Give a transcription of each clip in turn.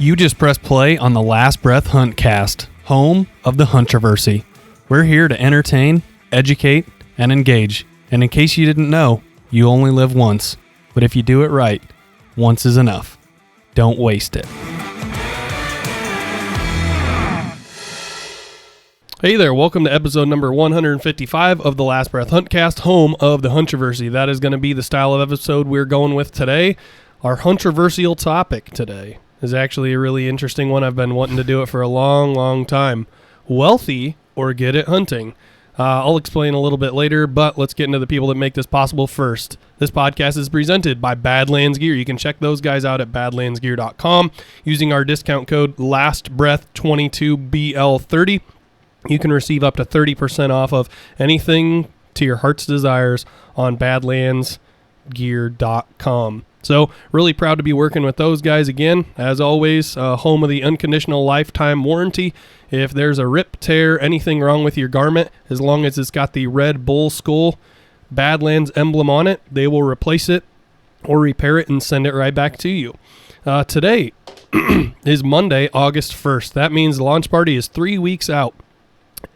You just press play on the Last Breath Huntcast, home of the HUNTROVERSY. We're here to entertain, educate, and engage. And in case you didn't know, you only live once. But if you do it right, once is enough. Don't waste it. Hey there, welcome to episode number 155 of the Last Breath Huntcast, home of the HUNTROVERSY. That is going to be the style of episode we're going with today. Our controversial topic today is actually a really interesting one. I've been wanting to do it for a long time. Wealthy or good at hunting? I'll explain a little bit later, but let's get into the people that make this possible first. This podcast is presented by Badlands Gear. You can check those guys out at badlandsgear.com using our discount code LASTBREATH22BL30. You can receive up to 30% off of anything to your heart's desires on badlandsgear.com. So really proud to be working with those guys again. As always, home of the unconditional lifetime warranty. If there's a rip, tear, anything wrong with your garment, as long as it's got the Red Bull Skull Badlands emblem on it, they will replace it or repair it and send it right back to you. Today is Monday, August 1st. That means the launch party is 3 weeks out.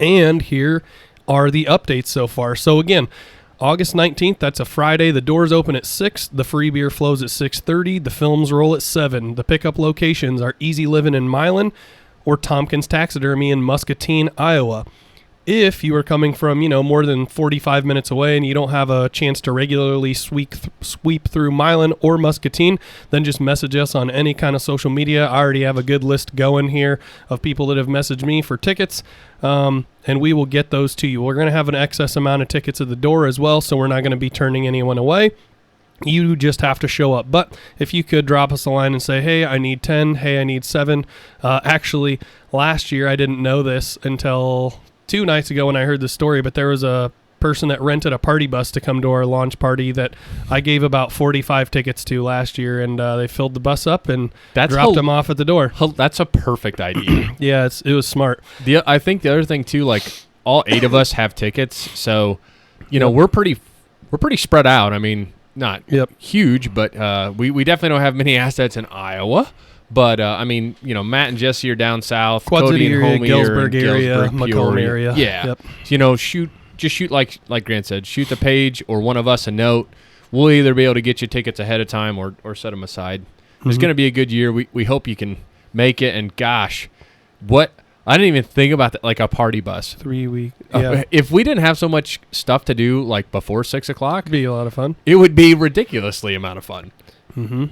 And here are the updates so far. So again, August 19th, that's a Friday. The doors open at 6. The free beer flows at 6:30. The films roll at 7. The pickup locations are Easy Living in Milan or Tompkins Taxidermy in Muscatine, Iowa. If you are coming from, more than 45 minutes away and you don't have a chance to regularly sweep through Milan or Muscatine, then just message us on any kind of social media. I already have a good list going here of people that have messaged me for tickets, and we will get those to you. We're going to have an excess amount of tickets at the door as well, so we're not going to be turning anyone away. You just have to show up. But if you could drop us a line and say, hey, I need 10, hey, I need 7. Actually, last year I didn't know this until 2 nights ago when I heard the story, but there was a person that rented a party bus to come to our launch party that I gave about 45 tickets to last year, and they filled the bus up and dropped them off at the door. That's a perfect idea. Yeah, it was smart. I think the other thing too, like all 8 of us have tickets, so we're pretty spread out. I mean, not huge, but we definitely don't have many assets in Iowa. But, Matt and Jesse are down south. Quad City area, Homey Galesburg area, Macomb area. Yeah. Yep. Shoot like Grant said, shoot the page or one of us a note. We'll either be able to get you tickets ahead of time or set them aside. Mm-hmm. It's going to be a good year. We hope you can make it. And gosh, I didn't even think about that, like a party bus. 3 weeks. Yeah. If we didn't have so much stuff to do, like before 6 o'clock. It'd be a lot of fun. It would be ridiculously amount of fun. Mm-hmm.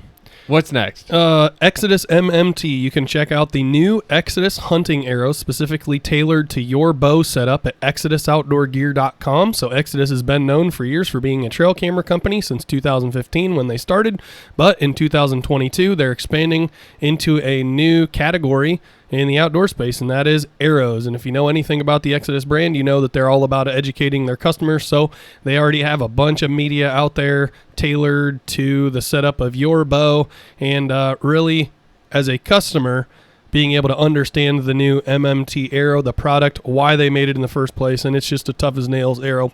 What's next? Exodus MMT. You can check out the new Exodus hunting arrows specifically tailored to your bow setup at ExodusOutdoorGear.com. So Exodus has been known for years for being a trail camera company since 2015 when they started. But in 2022, they're expanding into a new category in the outdoor space, and that is arrows. And if you know anything about the Exodus brand, you know that they're all about educating their customers. So they already have a bunch of media out there tailored to the setup of your bow, and really, as a customer, being able to understand the new MMT arrow, the product, why they made it in the first place, and it's just a tough as nails arrow.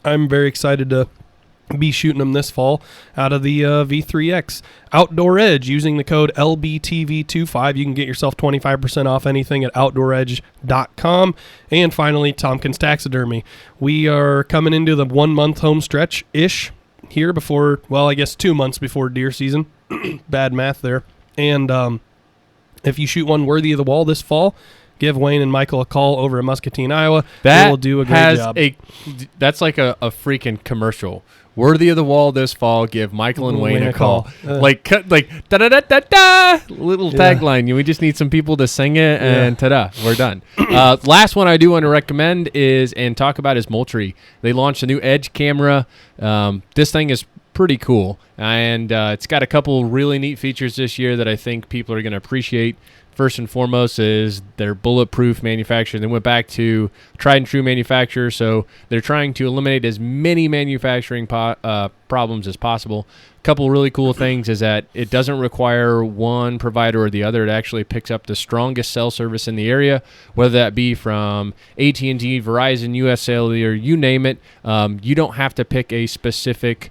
I'm very excited to be shooting them this fall out of the V3X. Outdoor Edge, using the code LBTV25, you can get yourself 25% off anything at OutdoorEdge.com. And finally, Tompkins Taxidermy. We are coming into the 1 month home stretch-ish here before, 2 months before deer season. Bad math there. And if you shoot one worthy of the wall this fall, give Wayne and Michael a call over at Muscatine, Iowa. They will do a great job. That's like a freaking commercial. Worthy of the wall this fall. Give Michael and Wayne a call. Like da da da da da. Little tagline. We just need some people to sing it, and ta-da, we're done. Last one I do want to recommend is Moultrie. They launched a new Edge camera. This thing is pretty cool, and it's got a couple really neat features this year that I think people are going to appreciate. First and foremost is their bulletproof manufacturing. They went back to tried and true manufacturer, so they're trying to eliminate as many manufacturing problems as possible. A couple really cool things is that it doesn't require one provider or the other. It actually picks up the strongest cell service in the area, whether that be from AT&T, Verizon, US Cellular, you name it. You don't have to pick a specific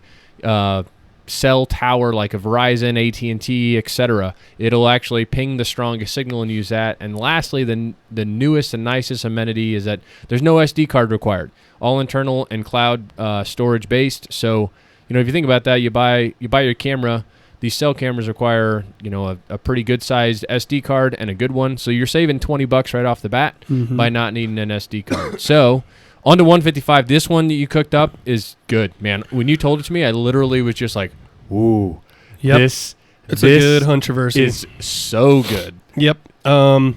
cell tower like a Verizon, AT&T, etc. It'll actually ping the strongest signal and use that. And lastly, the newest and nicest amenity is that there's no SD card required. All internal and cloud storage based. So, if you think about that, you buy your camera. These cell cameras require, a pretty good sized SD card and a good one. So you're saving $20 right off the bat by not needing an SD card. So on to 155. This one that you cooked up is good, man. When you told it to me, I literally was just like, ooh, it's a good controversy. Is so good. Yep. And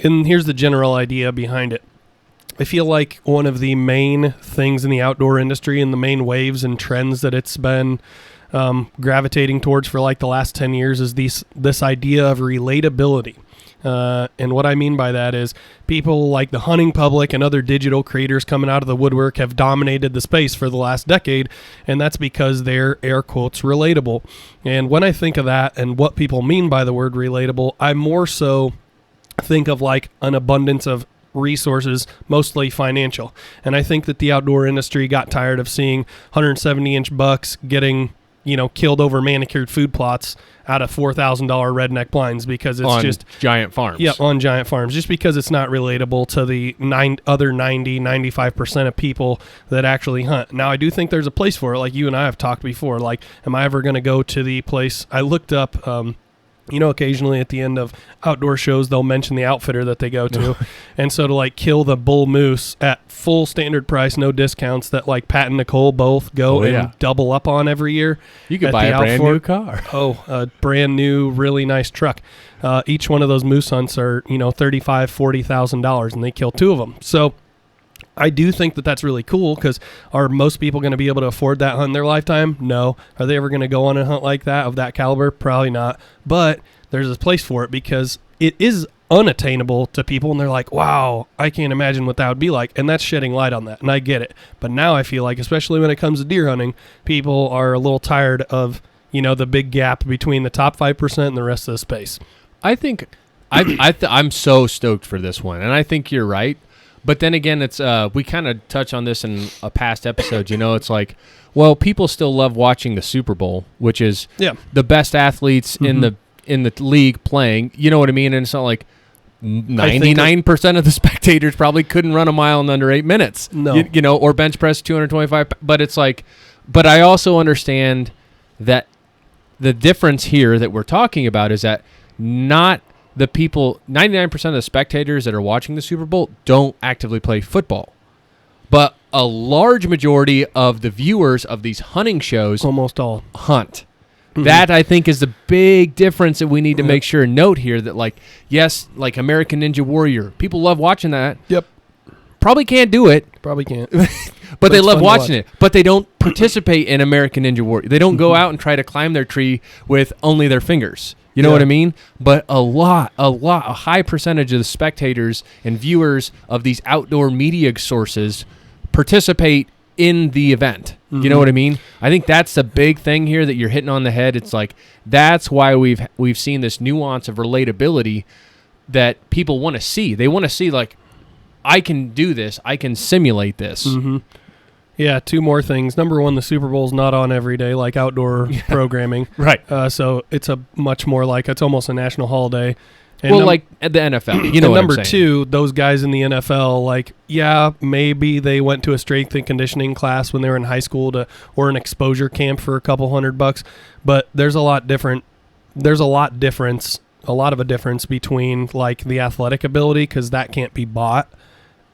here's the general idea behind it. I feel like one of the main things in the outdoor industry and the main waves and trends that it's been gravitating towards for like the last 10 years is this idea of relatability. And what I mean by that is people like the hunting public and other digital creators coming out of the woodwork have dominated the space for the last decade, and that's because they're, air quotes, relatable. And when I think of that and what people mean by the word relatable, I more so think of like an abundance of resources, mostly financial. And I think that the outdoor industry got tired of seeing 170-inch bucks getting killed over manicured food plots out of $4,000 redneck blinds because it's just giant farms. Yeah, on giant farms, just because it's not relatable to the other 90-95% of people that actually hunt. Now, I do think there's a place for it. Like you and I have talked before. Like, am I ever going to go to the place? I looked up, occasionally at the end of outdoor shows, they'll mention the outfitter that they go to. And so to like kill the bull moose at full standard price, no discounts, that like Pat and Nicole both go and double up on every year. You could buy a brand new car. A brand new, really nice truck. Each one of those moose hunts are, $35,000, $40,000, and they kill two of them. So I do think that that's really cool, because are most people going to be able to afford that hunt in their lifetime? No. Are they ever going to go on a hunt like that, of that caliber? Probably not. But there's a place for it, because it is unattainable to people, and they're like, wow, I can't imagine what that would be like. And that's shedding light on that, and I get it. But now I feel like, especially when it comes to deer hunting, people are a little tired of, the big gap between the top 5% and the rest of the space. I think I'm so stoked for this one, and I think you're right. But then again, it's we kind of touch on this in a past episode. It's like, well, people still love watching the Super Bowl, which is the best athletes in the league playing. You know what I mean? And it's not like 99% of the spectators probably couldn't run a mile in under 8 minutes. No, or bench press 225. But it's like, but I also understand that the difference here that we're talking about is that not the people, 99% of the spectators that are watching the Super Bowl don't actively play football. But a large majority of the viewers of these hunting shows almost all hunt. That, I think, is the big difference that we need to make sure and note here, that, like, yes, like American Ninja Warrior, people love watching that. Yep. Probably can't do it. Probably can't. but they love watching it. But they don't participate in American Ninja Warrior. They don't go out and try to climb their tree with only their fingers. You know what I mean? But a high percentage of the spectators and viewers of these outdoor media sources participate in the event. You know what I mean? I think that's the big thing here that you're hitting on the head. It's like, that's why we've seen this nuance of relatability that people want to see. They want to see, like, I can do this. I can simulate this. Yeah, two more things. Number one, the Super Bowl's not on every day like outdoor programming. Right. So it's a much more like, it's almost a national holiday. And like at the NFL, you know what I'm saying. Number two, those guys in the NFL, like, yeah, maybe they went to a strength and conditioning class when they were in high school or an exposure camp for a couple $100, but there's a lot of a difference between like the athletic ability, because that can't be bought,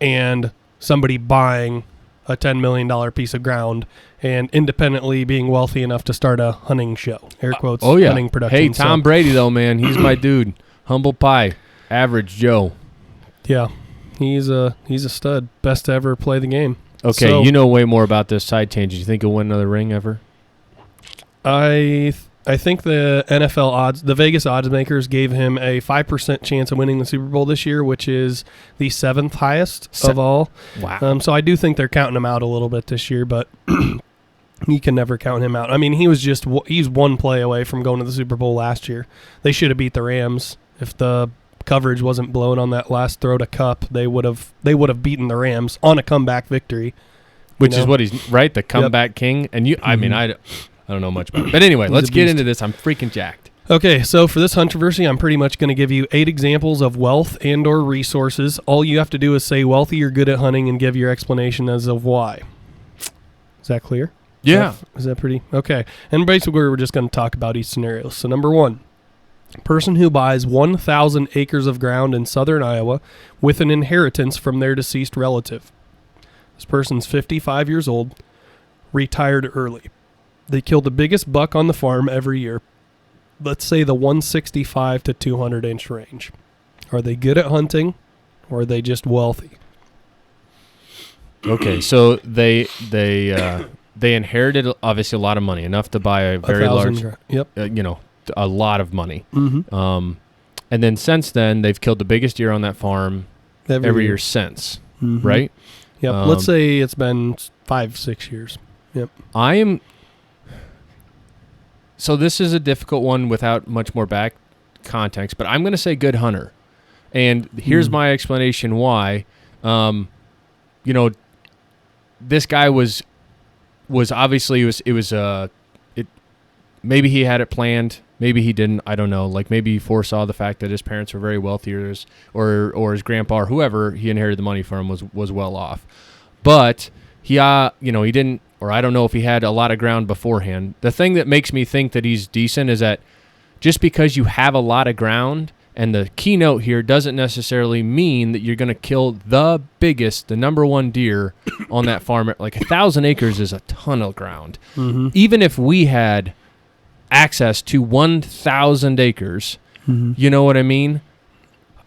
and somebody buying a $10 million piece of ground and independently being wealthy enough to start a hunting show, air quotes, hunting production. Hey, Tom Brady, though, man, he's my dude. Humble pie, average Joe. Yeah, he's a stud. Best to ever play the game. Okay, so, you know way more about this side tangent. You think he'll win another ring ever? I think the NFL odds, the Vegas odds makers gave him a 5% chance of winning the Super Bowl this year, which is the 7th highest of all. Wow. So I do think they're counting him out a little bit this year, but you can never count him out. I mean, he's one play away from going to the Super Bowl last year. They should have beat the Rams. If the coverage wasn't blown on that last throw to Cup, they would have beaten the Rams on a comeback victory. Which is what he's, right, the comeback king. And I mean, I don't know much about it. But anyway, let's get into this. I'm freaking jacked. Okay, so for this controversy, I'm pretty much going to give you 8 examples of wealth and or resources. All you have to do is say wealthy or good at hunting and give your explanation as of why. Is that clear? Yeah. Is that pretty? Okay. And basically, we're just going to talk about each scenario. So number 1, person who buys 1,000 acres of ground in southern Iowa with an inheritance from their deceased relative. This person's 55 years old, retired early. They kill the biggest buck on the farm every year. Let's say the 165 to 200 inch range. Are they good at hunting, or are they just wealthy? Okay, so they inherited obviously a lot of money, enough to buy a very large, a lot of money. Mm-hmm. And then since then, they've killed the biggest deer on that farm every year since, right? Yep. Let's say it's been 5-6 years. Yep. So this is a difficult one without much more back context, but I'm going to say good hunter. And here's my explanation why. This guy was obviously maybe he had it planned, maybe he didn't, I don't know. Like maybe he foresaw the fact that his parents were very wealthy or his grandpa or whoever he inherited the money from was well off. But he didn't, or I don't know if he had a lot of ground beforehand. The thing that makes me think that he's decent is that just because you have a lot of ground, and the keynote here doesn't necessarily mean that you're going to kill the number one deer on that farm. Like 1,000 acres is a ton of ground. Mm-hmm. Even if we had access to 1,000 acres, you know what I mean?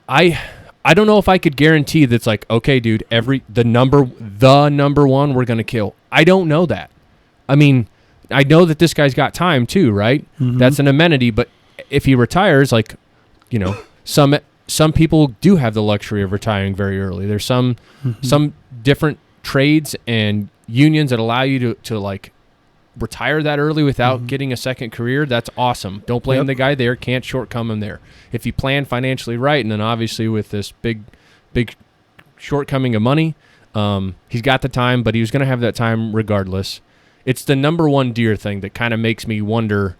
I don't know if I could guarantee that's like, okay, dude, the number one we're going to kill. I don't know that. I mean, I know that this guy's got time too, right? Mm-hmm. That's an amenity, but if he retires, like, some people do have the luxury of retiring very early. There's some different trades and unions that allow you to like retire that early without getting a second career. That's awesome. Don't blame the guy there. Can't shortcome him there. If you plan financially right, and then obviously with this big shortcoming of money, he's got the time, but he was going to have that time regardless. It's the number one deer thing that kind of makes me wonder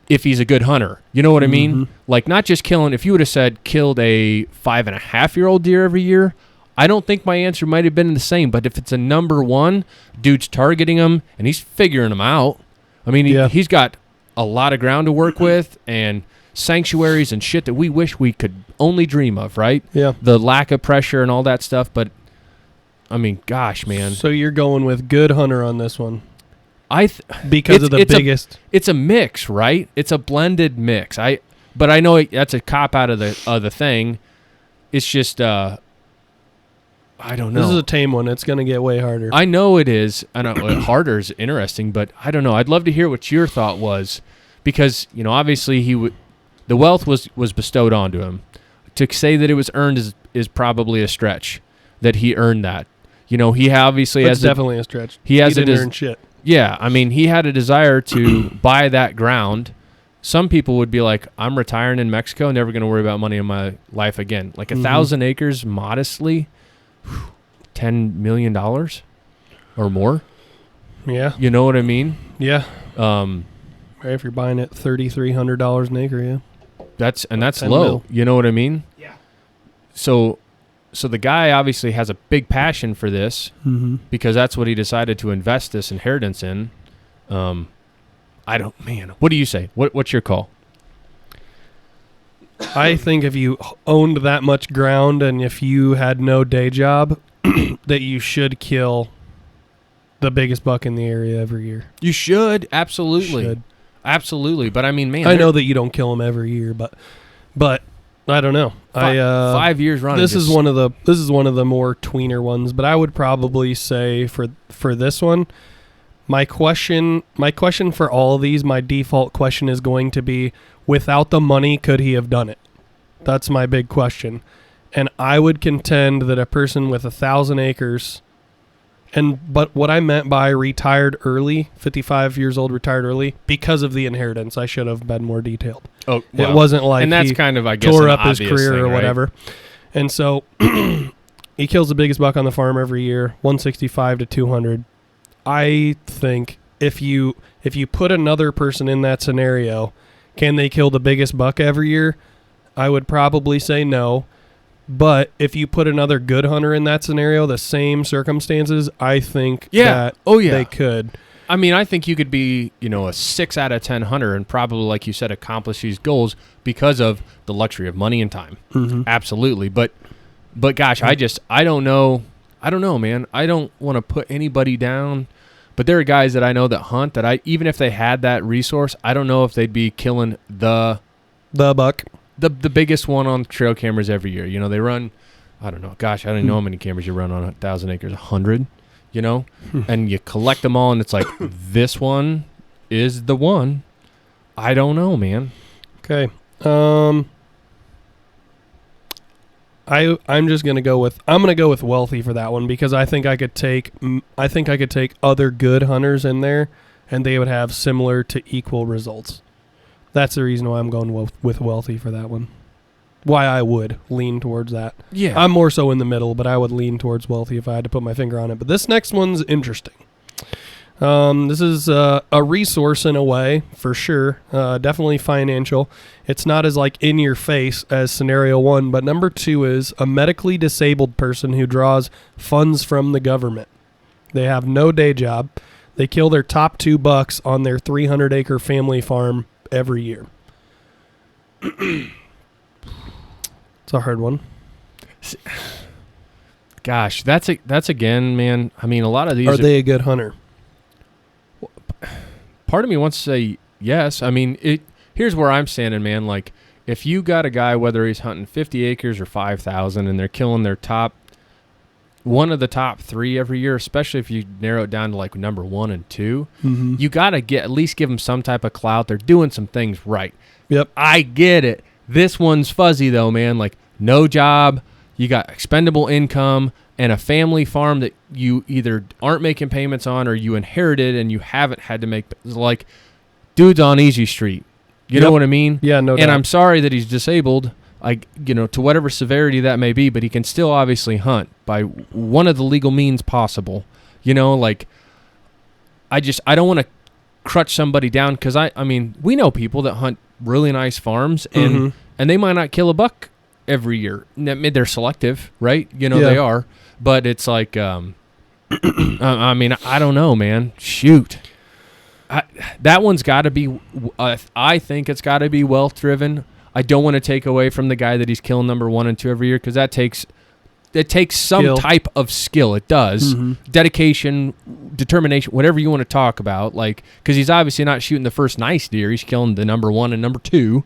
if he's a good hunter. You know what I mean? Like not just killing, if you would have said killed a 5.5-year-old deer every year, I don't think my answer might have been the same. But if it's a number one, dude's targeting him and he's figuring them out. I mean, he's got a lot of ground to work with and sanctuaries and shit that we wish we could only dream of, right? Yeah. The lack of pressure and all that stuff. But, I mean, gosh, man. So you're going with good hunter on this one? Because of the biggest. It's a mix, right? It's a blended mix. But I know that's a cop out of the thing. It's just I don't know. This is a tame one. It's going to get way harder. I know it is. I know harder is interesting, but I don't know. I'd love to hear what your thought was, because obviously the wealth was bestowed onto him. To say that it was earned is probably a stretch. That he earned that. He obviously has definitely a stretch. He didn't earn shit. Yeah, I mean, he had a desire to buy that ground. Some people would be like, I'm retiring in Mexico, never going to worry about money in my life again. Like 1,000 acres, modestly, $10 million or more. Yeah. You know what I mean? Yeah. Right, if you're buying it $3,300 an acre, yeah. That's low. Mil. You know what I mean? Yeah. So the guy obviously has a big passion for this because that's what he decided to invest this inheritance in. What do you say? What's your call? I think if you owned that much ground and if you had no day job, that you should kill the biggest buck in the area every year. You should. Absolutely. Should. Absolutely. But I mean, man. I know that you don't kill them every year, but I don't know. 5 years running. This is one of the more tweener ones, but I would probably say for this one, my question for all of these, my default question is going to be, without the money, could he have done it? That's my big question. And I would contend that a person with 1,000 acres, but what I meant by retired early, 55 years old, retired early, because of the inheritance. I should have been more detailed. Oh, well, it wasn't like and that's he kind of, I guess, tore up his career thing, or right? whatever. And so he kills the biggest buck on the farm every year, 165 to 200. I think if you put another person in that scenario, can they kill the biggest buck every year? I would probably say no. But if you put another good hunter in that scenario, the same circumstances, I think that they could. I mean, I think you could be, a 6 out of 10 hunter and probably, like you said, accomplish these goals because of the luxury of money and time. Mm-hmm. Absolutely. But gosh, I don't know. I don't know, man. I don't want to put anybody down. But there are guys that I know that hunt that even if they had that resource, I don't know if they'd be killing the buck. The biggest one on trail cameras every year. They run, I don't know. Gosh, I don't know how many cameras you run on 1,000 acres. 100, and you collect them all, and it's like, this one is the one. I don't know, man. Okay. I'm just gonna go with wealthy for that one, because I think I could take other good hunters in there, and they would have similar to equal results. That's the reason why I'm going with wealthy for that one. Why I would lean towards that. Yeah. I'm more so in the middle, but I would lean towards wealthy if I had to put my finger on it. But this next one's interesting. This is a resource in a way, for sure. Definitely financial. It's not as in your face as scenario 1, but number 2 is a medically disabled person who draws funds from the government. They have no day job. They kill their top 2 bucks on their 300-acre family farm every year. It's a hard one. Gosh, that's again, man. I mean, a lot of these are they a good hunter? Part of me wants to say yes. I mean, here's where I'm standing, man. Like, if you got a guy, whether he's hunting 50 acres or 5,000, and they're killing their one of the top 3 every year, especially if you narrow it down to number 1 and 2, mm-hmm. you got to at least give them some type of clout. They're doing some things right. Yep. I get it. This one's fuzzy though, man. No job, you got expendable income, and a family farm that you either aren't making payments on or you inherited and you haven't had to make. Dude's on easy street. You know what I mean? Yeah, no doubt. And I'm sorry that he's disabled, to whatever severity that may be, but he can still obviously hunt by one of the legal means possible. I don't want to crutch somebody down, because I mean, we know people that hunt really nice farms and mm-hmm. and they might not kill a buck every year. They're selective, right? They are, but it's I mean, I don't know, man. Shoot. That one's got to be, I think it's got to be wealth driven. I don't want to take away from the guy that he's killing number 1 and 2 every year, because it takes some skill. type of skill. It does. Mm-hmm. Dedication, determination, whatever you want to talk about. Because he's obviously not shooting the first nice deer. He's killing the number 1 and number 2.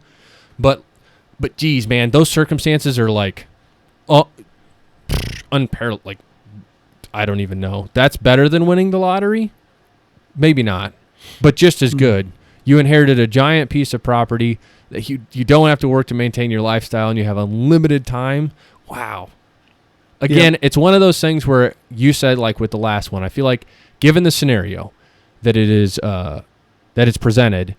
But geez, man, those circumstances are unparalleled. I don't even know. That's better than winning the lottery? Maybe not, but just as good. You inherited a giant piece of property that you don't have to work to maintain your lifestyle, and you have unlimited time. Wow. Again, It's one of those things where you said, with the last one, I feel like, given the scenario that it is that it's presented,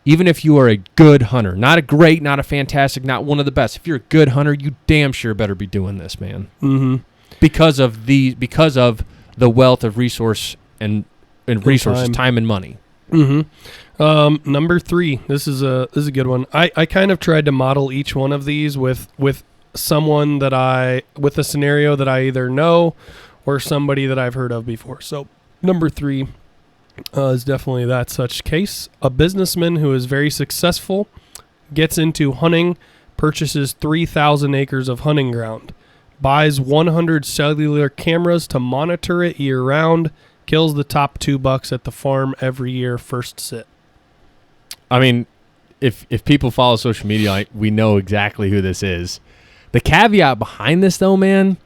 even if you are a good hunter, not a great, not a fantastic, not one of the best, if you're a good hunter, you damn sure better be doing this, man. Mm-hmm. Because of the wealth of resource and resources, time and money. Mm-hmm. Number 3. This is a good one. I kind of tried to model each one of these with someone with a scenario that I either know or somebody that I've heard of before. So number 3 is definitely that such case. A businessman who is very successful gets into hunting, purchases 3,000 acres of hunting ground, buys 100 cellular cameras to monitor it year-round, kills the top 2 bucks at the farm every year, first sit. I mean, if people follow social media, we know exactly who this is. The caveat behind this, though, man,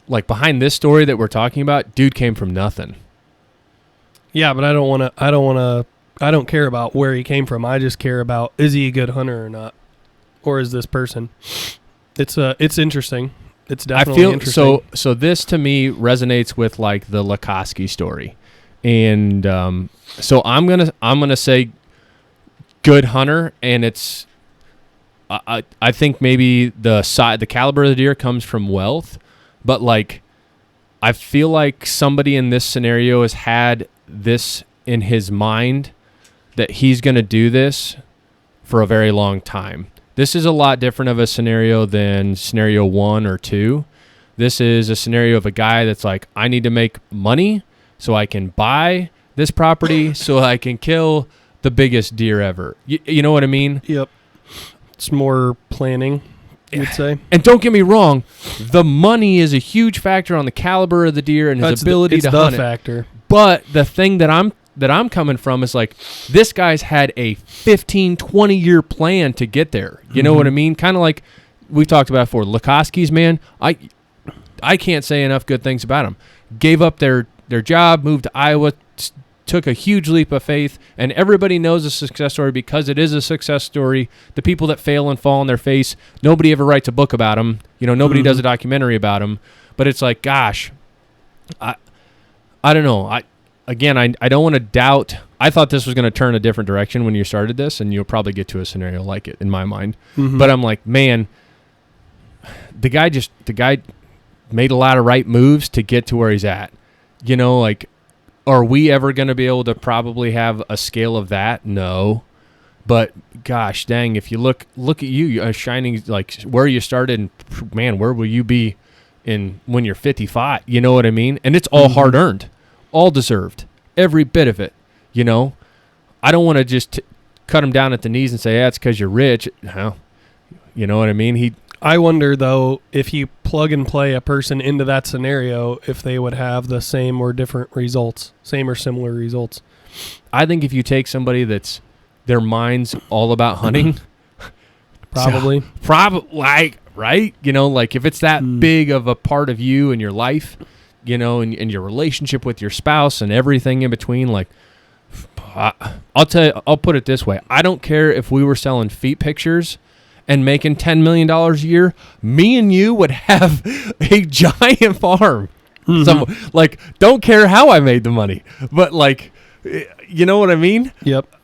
behind this story that we're talking about, dude came from nothing. Yeah, but I don't care about where he came from. I just care about, is he a good hunter or not? Or is this person? It's interesting. It's definitely interesting. So this to me resonates with the Lakoski story. And so I'm gonna say good hunter, and it's I think maybe the caliber of the deer comes from wealth, but I feel like somebody in this scenario has had this in his mind that he's going to do this for a very long time. This is a lot different of a scenario than scenario 1 or 2. This is a scenario of a guy that's like, I need to make money so I can buy this property so I can kill the biggest deer ever. You know what I mean? Yep. It's more planning, you'd say. And don't get me wrong, the money is a huge factor on the caliber of the deer and his ability to hunt it. It's the factor. But the thing that I'm coming from is like, this guy's had a 15, 20-year plan to get there. You know what I mean? Kind of like we talked about before. Lukoski's, man, I can't say enough good things about him. Gave up their job, moved to Iowa, took a huge leap of faith, and everybody knows a success story because it is a success story. The people that fail and fall on their face, nobody ever writes a book about them. You know, nobody does a documentary about them. But it's like, gosh, I don't know. I don't want to doubt. I thought this was going to turn a different direction when you started this, and you'll probably get to a scenario like it in my mind. But I'm like, man, the guy made a lot of right moves to get to where he's at. You know, like, are we ever going to be able to probably have a scale of that? No. But gosh dang, if you look at you shining, like where you started, and man, where will you be when you're 55? You know what I mean? And it's all hard earned, all deserved, every bit of it. You know, I don't want to just cut him down at the knees and say, yeah, it's because you're rich. You know what I mean? I wonder, though, if you plug and play a person into that scenario, if they would have the same or different results, same or similar results. I think if you take somebody that's their mind's all about hunting, probably, like, right? You know, like if it's that big of a part of you and your life, you know, and your relationship with your spouse and everything in between, like, I'll tell you, I'll put it this way. I don't care if we were selling feet pictures and making $10 million a year, me and you would have a giant farm. Like, don't care how I made the money, but like, you know what I mean? Yep.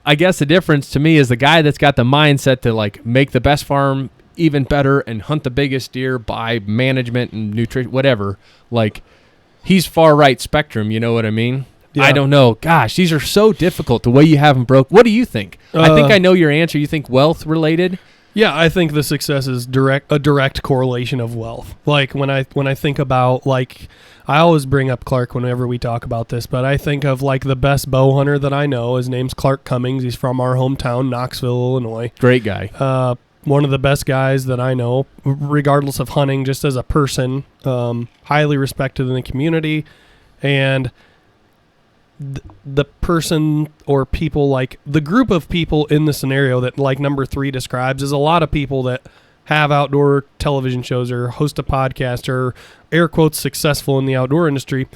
I guess the difference to me is the guy that's got the mindset to like make the best farm even better and hunt the biggest deer by management and nutrition, whatever. Like, he's far right spectrum. You know what I mean? Yeah. I don't know. Gosh, these are so difficult the way you have them broke. What do you think? I think I know your answer. You think wealth related? Yeah, I think the success is a direct correlation of wealth. Like when I think about, like, I always bring up Clark whenever we talk about this, but I think of like the best bow hunter that I know. His name's Clark Cummings. He's from our hometown, Knoxville, Illinois. Great guy. One of the best guys that I know, regardless of hunting, just as a person, highly respected in the community, and the person or people, like the group of people in the scenario that like number 3 describes, is a lot of people that have outdoor television shows or host a podcast or air quotes successful in the outdoor industry.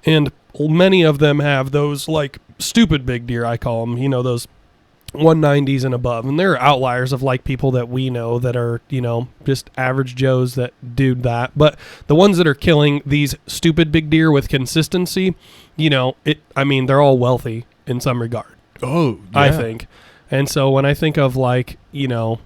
And many of them have those like stupid big deer, I call them, you know, those 190s and above. And there are outliers of like people that we know that are, you know, just average Joes that do that. But the ones that are killing these stupid big deer with consistency, you know, they're all wealthy in some regard. Oh, yeah. I think. And so when I think of like, you know,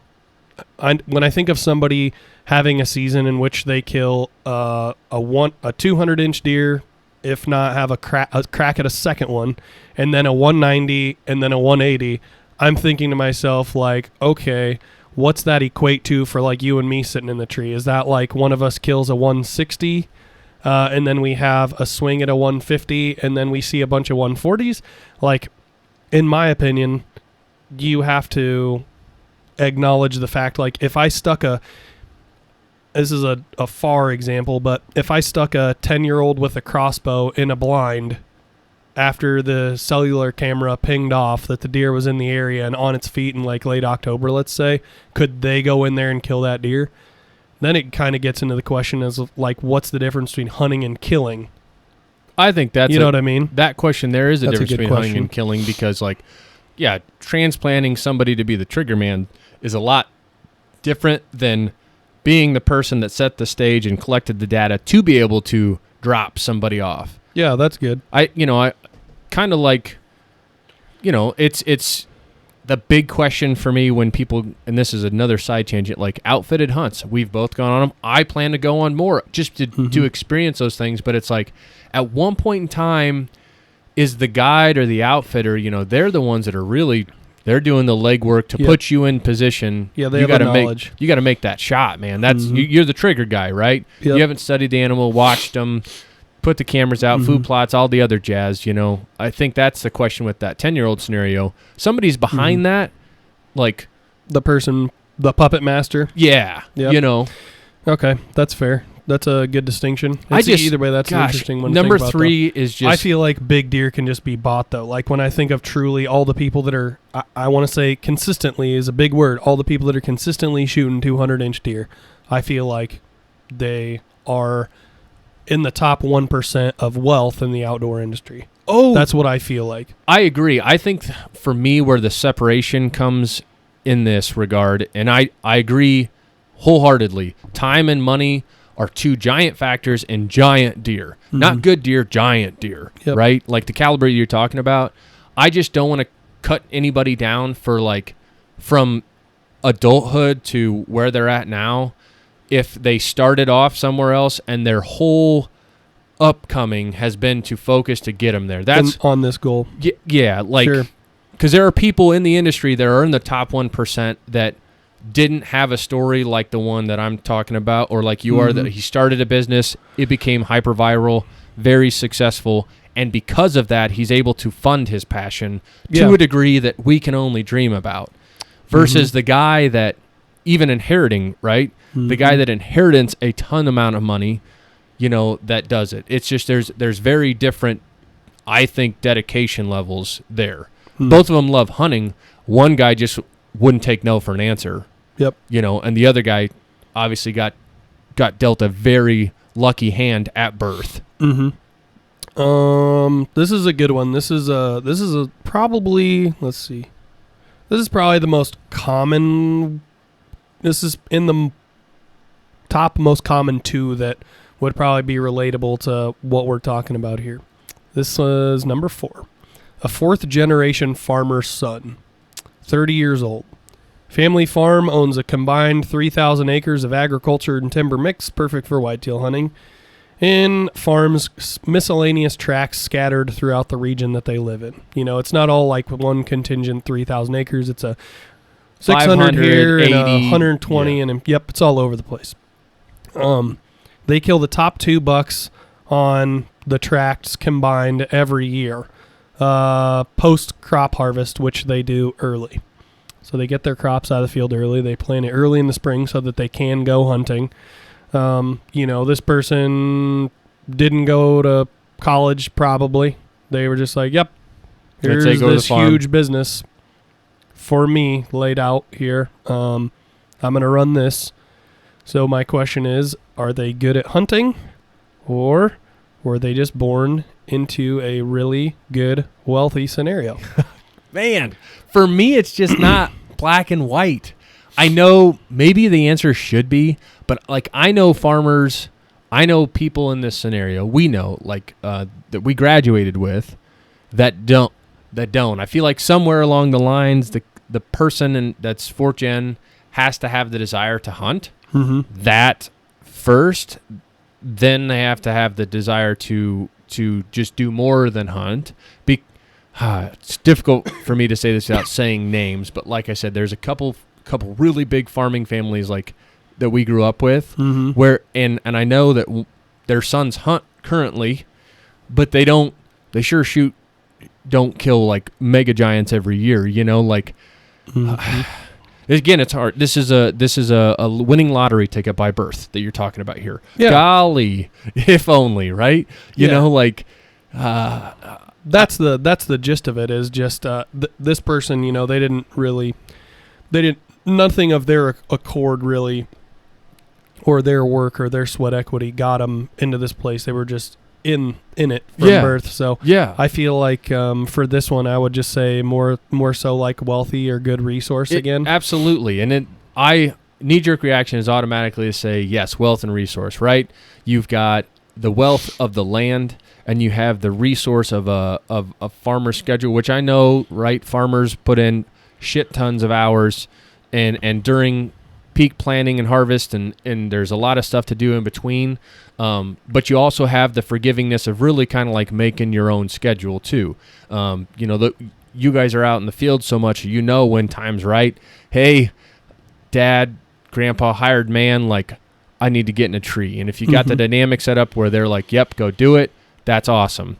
when I think of somebody having a season in which they kill a 200-inch deer, if not have a crack at a second one, and then a 190 and then a 180, I'm thinking to myself, like, okay, what's that equate to for like you and me sitting in the tree? Is that like one of us kills a 160 and then we have a swing at a 150 and then we see a bunch of 140s? Like, in my opinion, you have to acknowledge the fact, like, if I stuck this is a far example, but if I stuck a 10-year-old with a crossbow in a blind after the cellular camera pinged off that the deer was in the area and on its feet in like late October, let's say, could they go in there and kill that deer? Then it kind of gets into the question as like, what's the difference between hunting and killing? I think that's, you know what I mean? That question, there is a difference between hunting and killing, because like, yeah, transplanting somebody to be the trigger man is a lot different than being the person that set the stage and collected the data to be able to drop somebody off. Yeah, that's good. I kind of like, you know, it's the big question for me when people, and this is another side tangent, like outfitted hunts. We've both gone on them. I plan to go on more just to experience those things. But it's like, at one point in time, is the guide or the outfitter, they're the ones that are really, they're doing the legwork to put you in position. Yeah, they have the knowledge. You got to make that shot, man. That's you're the trigger guy, right? Yep. You haven't studied the animal, watched them, put the cameras out, food plots, all the other jazz, I think that's the question with that 10-year-old scenario. Somebody's behind that, like... The person, the puppet master? Yeah, yep. Okay, that's fair. That's a good distinction. Either way, that's an interesting one to number think about, 3 is just... I feel like big deer can just be bought, though. Like, when I think of truly all the people that are... I want to say consistently is a big word. All the people that are consistently shooting 200-inch deer, I feel like they are in the top 1% of wealth in the outdoor industry. Oh! That's what I feel like. I agree. I think for me where the separation comes in this regard, and I agree wholeheartedly, time and money are 2 giant factors in giant deer. Not good deer, giant deer, right? Like the caliber you're talking about. I just don't want to cut anybody down for like from adulthood to where they're at now if they started off somewhere else and their whole upcoming has been to focus to get them there. That's on this goal. Yeah, like because there are people in the industry that are in the top 1% that didn't have a story like the one that I'm talking about, or like you are, that he started a business, it became hyper viral, very successful, and because of that, he's able to fund his passion to a degree that we can only dream about. Versus the guy that even inheriting, right? The guy that inherits a ton amount of money, that does it. It's just there's very different, I think, dedication levels there. Both of them love hunting. One guy just wouldn't take no for an answer. Yep. And the other guy obviously got dealt a very lucky hand at birth. This is a good one. This is probably, let's see. This is probably the most common. This is in the top most common 2 that would probably be relatable to what we're talking about here. This is number 4. A 4th-generation farmer's son, 30 years old. Family farm owns a combined 3,000 acres of agriculture and timber mix, perfect for whitetail hunting, and farms miscellaneous tracts scattered throughout the region that they live in. It's not all like one contingent 3,000 acres. It's a 600 here and 120, and it's all over the place. They kill the top 2 bucks on the tracts combined every year. Post-crop harvest, which they do early. So they get their crops out of the field early. They plant it early in the spring so that they can go hunting. This person didn't go to college probably. They were just like, yep, here's this huge business for me laid out here. I'm going to run this. So my question is, are they good at hunting, or were they just born into a really good, wealthy scenario? Man, for me, it's just not black and white. I know maybe the answer should be, but like I know farmers, I know people in this scenario, we know like that we graduated with that don't. I feel like somewhere along the lines, the person that's 4th gen has to have the desire to hunt. That first, then they have to have the desire to just do more than hunt. It's difficult for me to say this without saying names, but like I said, there's a couple really big farming families like that we grew up with, where and I know that their sons hunt currently, but they sure don't kill like mega giants every year, like. Again, it's hard. This is a winning lottery ticket by birth that you're talking about here. Yeah. Golly, if only, right? You know, like that's the gist of it. Is just this person, nothing of their accord really, or their work or their sweat equity got them into this place. They were just in it from birth. So I feel like for this one, I would just say more so like wealthy or good resource again. Absolutely. And knee-jerk reaction is automatically to say, yes, wealth and resource, right? You've got the wealth of the land, and you have the resource of a farmer's schedule, which I know, right? Farmers put in shit tons of hours, and during peak planting and harvest, and there's a lot of stuff to do in between. But you also have the forgivingness of really kind of like making your own schedule too. You guys are out in the field so much, when time's right. Hey, Dad, Grandpa, hired man, like, I need to get in a tree. And if you got the dynamic set up where they're like, yep, go do it, that's awesome.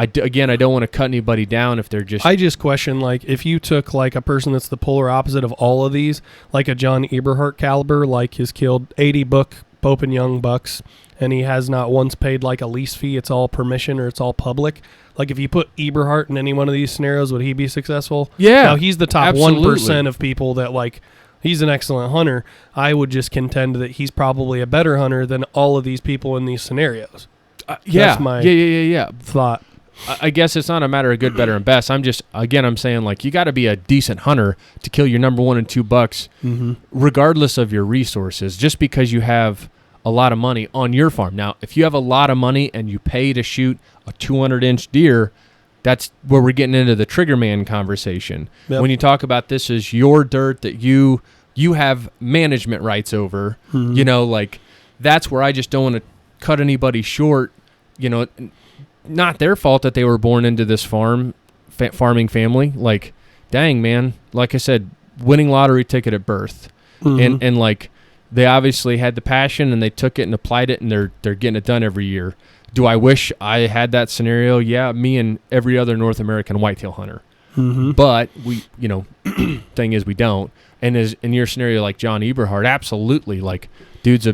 I don't want to cut anybody down if they're just... I just question, like, if you took, like, a person that's the polar opposite of all of these, like a John Eberhart caliber, like, has killed 80 Pope and Young bucks, and he has not once paid, like, a lease fee. It's all permission or it's all public. Like, if you put Eberhart in any one of these scenarios, would he be successful? Yeah. Now, he's the top absolutely. 1% of people that, like, he's an excellent hunter. I would just contend that he's probably a better hunter than all of these people in these scenarios. That's my thought. I guess it's not a matter of good, better, and best. I'm saying, like, you got to be a decent hunter to kill your number 1 and 2 bucks, regardless of your resources, just because you have a lot of money on your farm. Now, if you have a lot of money and you pay to shoot a 200-inch deer, that's where we're getting into the trigger man conversation. Yep. When you talk about this as your dirt that you have management rights over, like, that's where I just don't want to cut anybody short. Not their fault that they were born into this farming family. Like, dang, man, like I said, winning lottery ticket at birth. And like, they obviously had the passion and they took it and applied it, and they're getting it done every year. Do I wish I had that scenario? Yeah, me and every other North American whitetail hunter. But we, thing is we don't. And as in your scenario, like John Eberhart, absolutely, like, dude's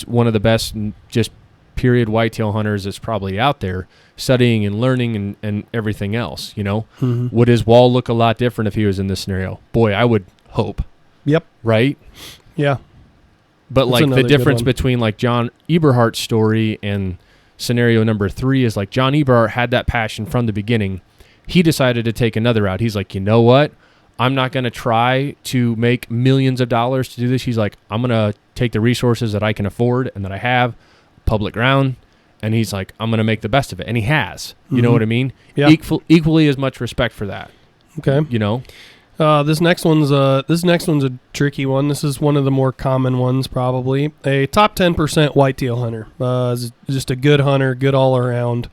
one of the best and just period whitetail hunters that's probably out there, studying and learning and everything else. Would his wall look a lot different if he was in this scenario? Boy, I would hope. Yep. Right? Yeah. But like, the difference between like John Eberhart's story and scenario number 3 is, like, John Eberhart had that passion from the beginning. He decided to take another route. He's like, you know what? I'm not going to try to make millions of dollars to do this. He's like, I'm going to take the resources that I can afford and that I have, public ground, and he's like, I'm going to make the best of it. And he has. You know what I mean? Yeah. Equally as much respect for that. Okay. This next one's a tricky one. This is one of the more common ones, probably. A top 10% whitetail hunter. Is just a good hunter, good all around.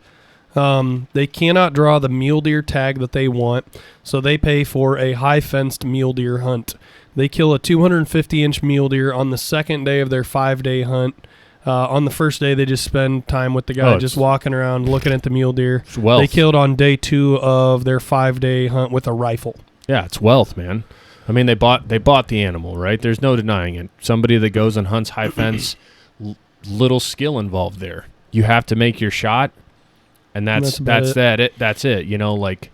They cannot draw the mule deer tag that they want, so they pay for a high-fenced mule deer hunt. They kill a 250-inch mule deer on the second day of their 5-day hunt. On the first day, they just spend time with the guy, just walking around, looking at the mule deer. It's wealth. They killed on day 2 of their 5-day hunt with a rifle. Yeah, it's wealth, man. I mean, they bought the animal, right? There's no denying it. Somebody that goes and hunts high fence, little skill involved there. You have to make your shot, and that's it. Like,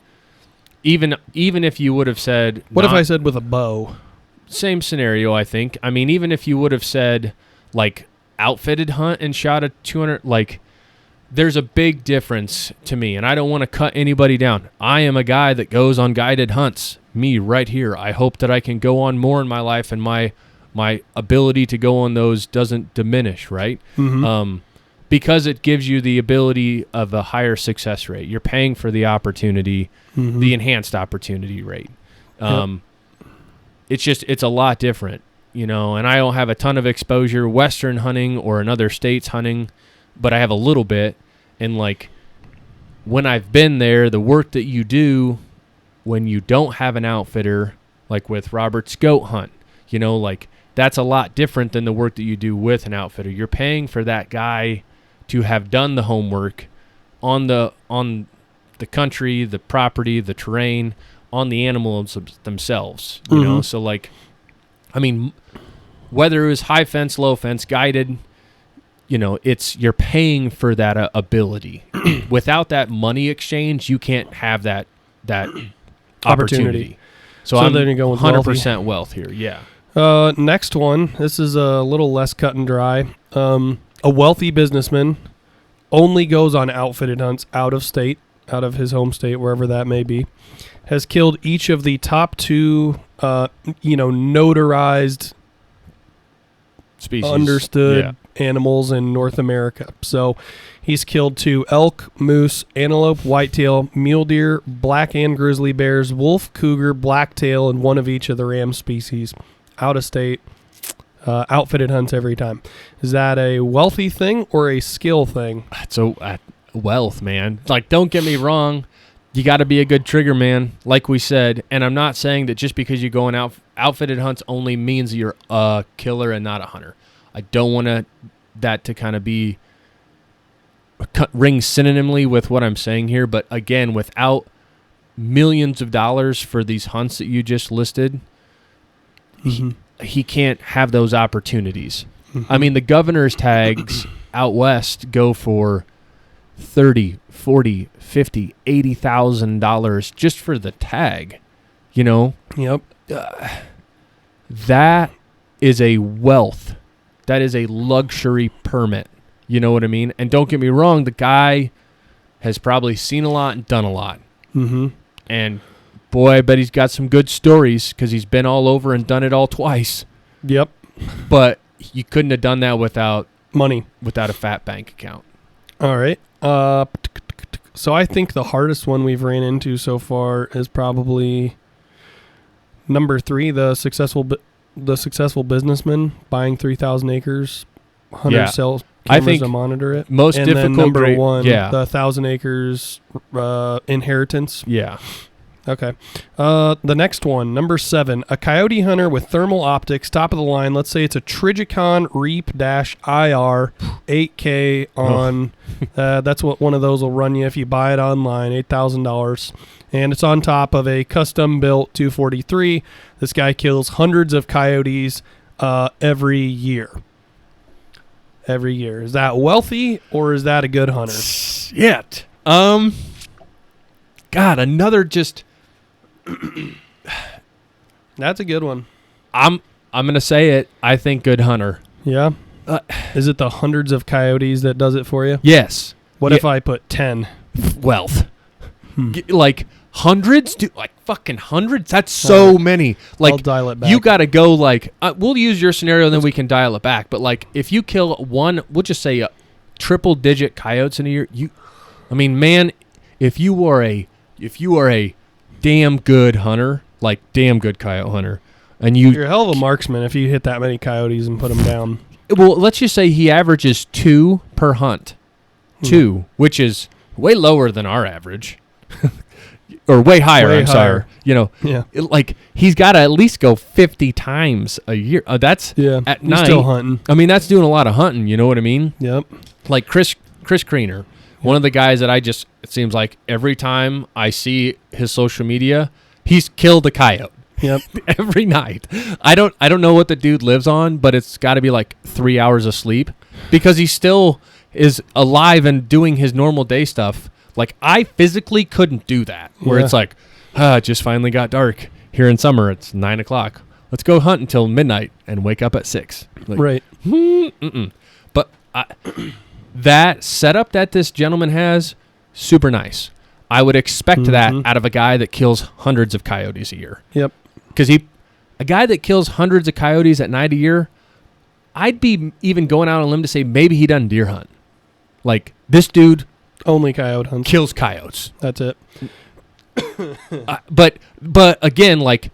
even if you would have said, what if I said with a bow? Same scenario, I think. I mean, even if you would have said, like, outfitted hunt and shot a 200, like, there's a big difference to me, and I don't want to cut anybody down. I am a guy that goes on guided hunts. Me right here. I hope that I can go on more in my life, and my ability to go on those doesn't diminish, right? Because it gives you the ability of a higher success rate. You're paying for the opportunity, the enhanced opportunity rate. It's a lot different, and I don't have a ton of exposure Western hunting or in other states hunting, but I have a little bit. And like, when I've been there, the work that you do when you don't have an outfitter, like with Robert's goat hunt, like, that's a lot different than the work that you do with an outfitter. You're paying for that guy to have done the homework on the country, the property, the terrain, on the animals themselves, know? So like, I mean, whether it was high fence, low fence, guided, you're paying for that ability. Without that money exchange, you can't have that opportunity. So I'm then you go with 100% wealth here. Yeah. Next one. This is a little less cut and dry. A wealthy businessman only goes on outfitted hunts out of state, out of his home state, wherever that may be. Has killed each of the top 2, notarized, species, understood animals in North America. So he's killed 2 elk, moose, antelope, whitetail, mule deer, black and grizzly bears, wolf, cougar, blacktail, and 1 of each of the ram species. Out of state, outfitted hunts every time. Is that a wealthy thing or a skill thing? It's a wealth, man. Like, don't get me wrong. You got to be a good trigger man, like we said. And I'm not saying that just because you go on outfitted hunts only means you're a killer and not a hunter. I don't want that to kind of be ring synonymly with what I'm saying here. But again, without millions of dollars for these hunts that you just listed, he can't have those opportunities. I mean, the governor's tags out west go for $30, $40, $50, $80,000 just for the tag, you know? Yep. That is a wealth. That is a luxury permit. You know what I mean? And don't get me wrong, the guy has probably seen a lot and done a lot. And boy, I bet he's got some good stories because he's been all over and done it all twice. Yep. But you couldn't have done that without money, without a fat bank account. All right. So I think the hardest one we've ran into so far is probably number 3, the successful businessman buying 3,000 acres. Hunters sell cameras to monitor it. Most and difficult. Then number 1, the 1,000 acres inheritance. Yeah. Okay. The next one, number 7, a coyote hunter with thermal optics, top of the line. Let's say it's a Trigicon Reap-IR 8K on. That's what one of those will run you if you buy it online, $8,000. And it's on top of a custom-built 243. This guy kills hundreds of coyotes every year. Every year. Is that wealthy or is that a good hunter? Shit. God, another just. That's a good one. I'm gonna say it. I think good hunter. Yeah. Is it the hundreds of coyotes that does it for you? Yes. What if I put 10? Wealth. Like hundreds? Dude, like fucking hundreds? That's so many. Like, I'll dial it back. You got to go like, we'll use your scenario and then we can dial it back. But like, if you kill one, we'll just say triple digit coyotes in a year. I mean, man, if you are a damn good hunter, like damn good coyote hunter, and you're a hell of a marksman if you hit that many coyotes and put them down. Well, let's just say he averages 2 per hunt. 2, which is way lower than our average. Or way higher, sorry. You know, like he's got to at least go 50 times a year. That's at night. Still hunting. I mean, that's doing a lot of hunting. You know what I mean? Yep. Like Chris Kreener, one of the guys that it seems like every time I see his social media, he's killed a coyote. Yep. Every night. I don't know what the dude lives on, but it's got to be like 3 hours of sleep because he still is alive and doing his normal day stuff. Like, I physically couldn't do that, where it's like, it just finally got dark. Here in summer, it's 9 o'clock. Let's go hunt until midnight and wake up at 6. Like, right. But that setup that this gentleman has, super nice. I would expect that out of a guy that kills hundreds of coyotes a year. Yep. Because a guy that kills hundreds of coyotes at night a year, I'd be even going out on a limb to say maybe he doesn't deer hunt. Like, this dude only coyote hunts. Kills coyotes. That's it. But again, like,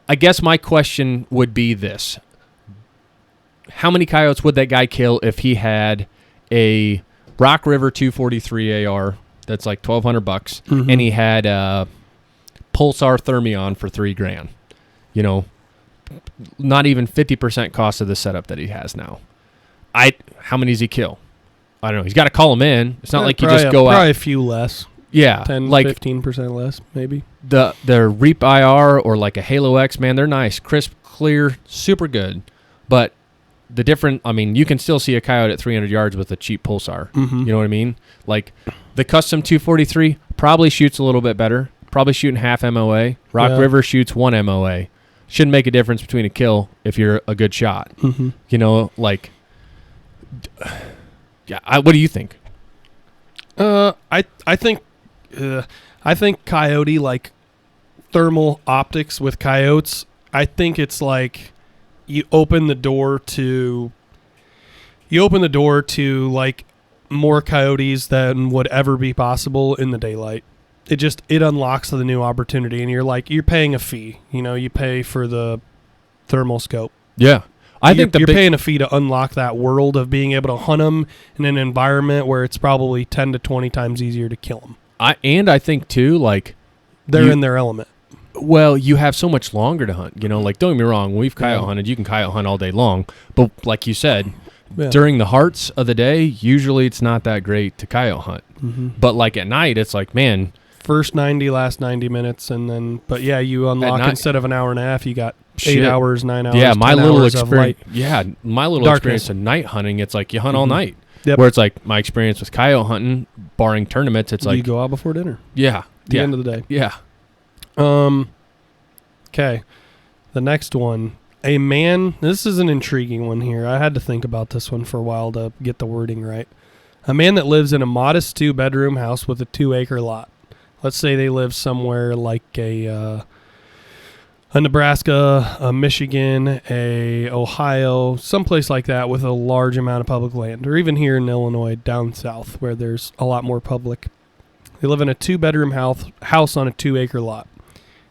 I guess my question would be this: how many coyotes would that guy kill if he had a Rock River 243 AR that's like $1,200, and he had a Pulsar Thermion for $3,000? You know, not even 50% cost of the setup that he has now. How many does he kill? I don't know. He's got to call them in. It's not like you just go out. Probably a few less. Yeah. 10, like 15% less, maybe. The Reap IR or like a Halo X, man, they're nice. Crisp, clear, super good. But the different, I mean, you can still see a coyote at 300 yards with a cheap Pulsar. You know what I mean? Like, the custom 243 probably shoots a little bit better. Probably shooting half MOA. Rock River shoots 1 MOA. Shouldn't make a difference between a kill if you're a good shot. You know, like... Yeah, what do you think? I think coyote, like thermal optics with coyotes. I think it's like you open the door to you open the door to like more coyotes than would ever be possible in the daylight. It unlocks the new opportunity, and you're paying a fee. You pay for the thermal scope. Yeah. I think you're paying a fee to unlock that world of being able to hunt them in an environment where it's probably 10 to 20 times easier to kill them. I think too, like they're in their element. Well, you have so much longer to hunt. Like, don't get me wrong, when we've coyote hunted, you can coyote hunt all day long. But like you said, during the hearts of the day, usually it's not that great to coyote hunt. Mm-hmm. But like at night, it's like, man, first 90, last 90 minutes, and then, but yeah, you unlock instead of an hour and a half, you got 8 hours, 9 hours. Yeah, my little experience. Yeah, my little experience of night hunting, it's like you hunt all night. Yep. Where it's like my experience with coyote hunting, barring tournaments, it's like you go out before dinner. Yeah, the end of the day. Yeah. Okay, the next one. A man. This is an intriguing one here. I had to think about this one for a while to get the wording right. A man that lives in a modest 2-bedroom house with a 2-acre lot. Let's say they live somewhere like a Nebraska, a Michigan, a Ohio, someplace like that with a large amount of public land, or even here in Illinois down south where there's a lot more public. They live in a 2-bedroom house on a 2-acre lot.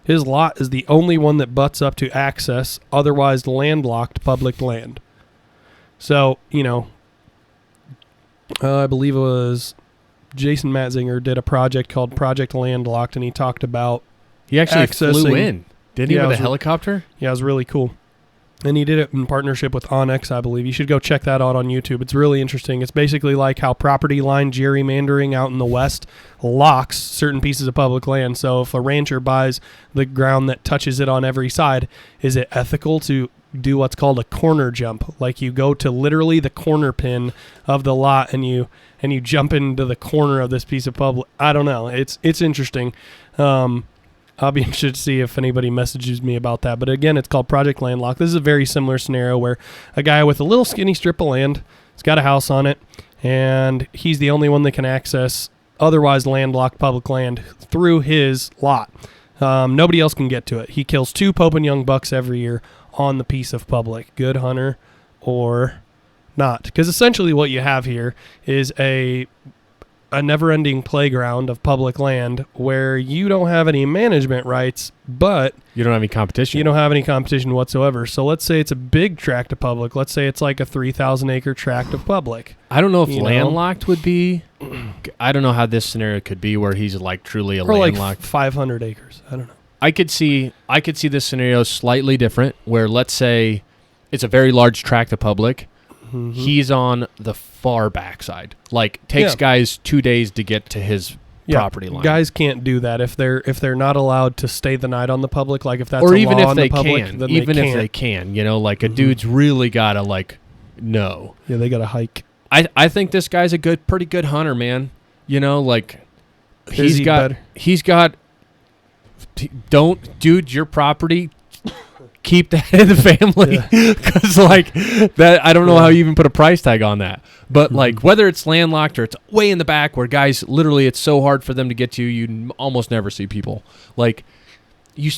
His lot is the only one that butts up to access otherwise landlocked public land. So, I believe it was Jason Matzinger did a project called Project Landlocked, and he talked about he actually flew in. Didn't he with a helicopter? Yeah, it was really cool. And he did it in partnership with Onyx, I believe. You should go check that out on YouTube. It's really interesting. It's basically like how property line gerrymandering out in the West locks certain pieces of public land. So if a rancher buys the ground that touches it on every side, is it ethical to do what's called a corner jump? Like you go to literally the corner pin of the lot and you jump into the corner of this piece of public. I don't know. It's interesting. I'll be interested to see if anybody messages me about that. But again, it's called Project Landlock. This is a very similar scenario where a guy with a little skinny strip of land has got a house on it, and he's the only one that can access otherwise landlocked public land through his lot. Nobody else can get to it. He kills 2 Pope and Young bucks every year on the piece of public. Good hunter or not. Because essentially what you have here is a never-ending playground of public land where you don't have any management rights, but you don't have any competition. You don't have any competition whatsoever. So let's say it's a big tract of public. Let's say it's like a 3,000-acre tract of public. I don't know if landlocked would be. I don't know how this scenario could be where he's like truly a landlocked. Like 500 acres. I don't know. I could see this scenario slightly different where let's say it's a very large tract of public. Mm-hmm. He's on the far backside. Like takes guys 2 days to get to his property line. Guys can't do that if they're not allowed to stay the night on the public. Like if that's or a even law if on they the public, can, then even they if can't. they can, like a dude's really gotta know. Yeah, they gotta hike. I think this guy's a pretty good hunter, man. Dude, your property. Keep that in the family because that I don't know how you even put a price tag on that, but whether it's landlocked or it's way in the back where guys literally it's so hard for them to get to, you almost never see people. You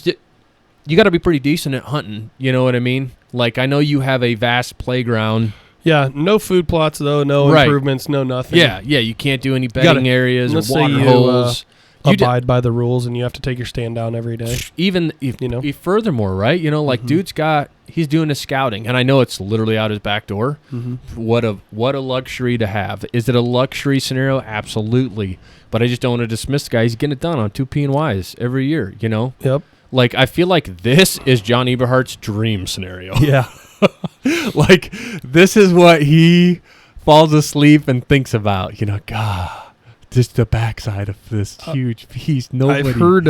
got to be pretty decent at hunting, you know what I mean? I know you have a vast playground. Yeah, no food plots though, no improvements, no nothing. Yeah, you can't do any bedding areas or water holes. Abide by the rules, and you have to take your stand down every day. Even furthermore, right? Dude's he's doing his scouting, and I know it's literally out his back door. Mm-hmm. What a luxury to have. Is it a luxury scenario? Absolutely. But I just don't want to dismiss the guy. He's getting it done on 2 P&Ys every year. Yep. I feel like this is John Eberhardt's dream scenario. Yeah. This is what he falls asleep and thinks about. God. Just the backside of this huge piece. I've heard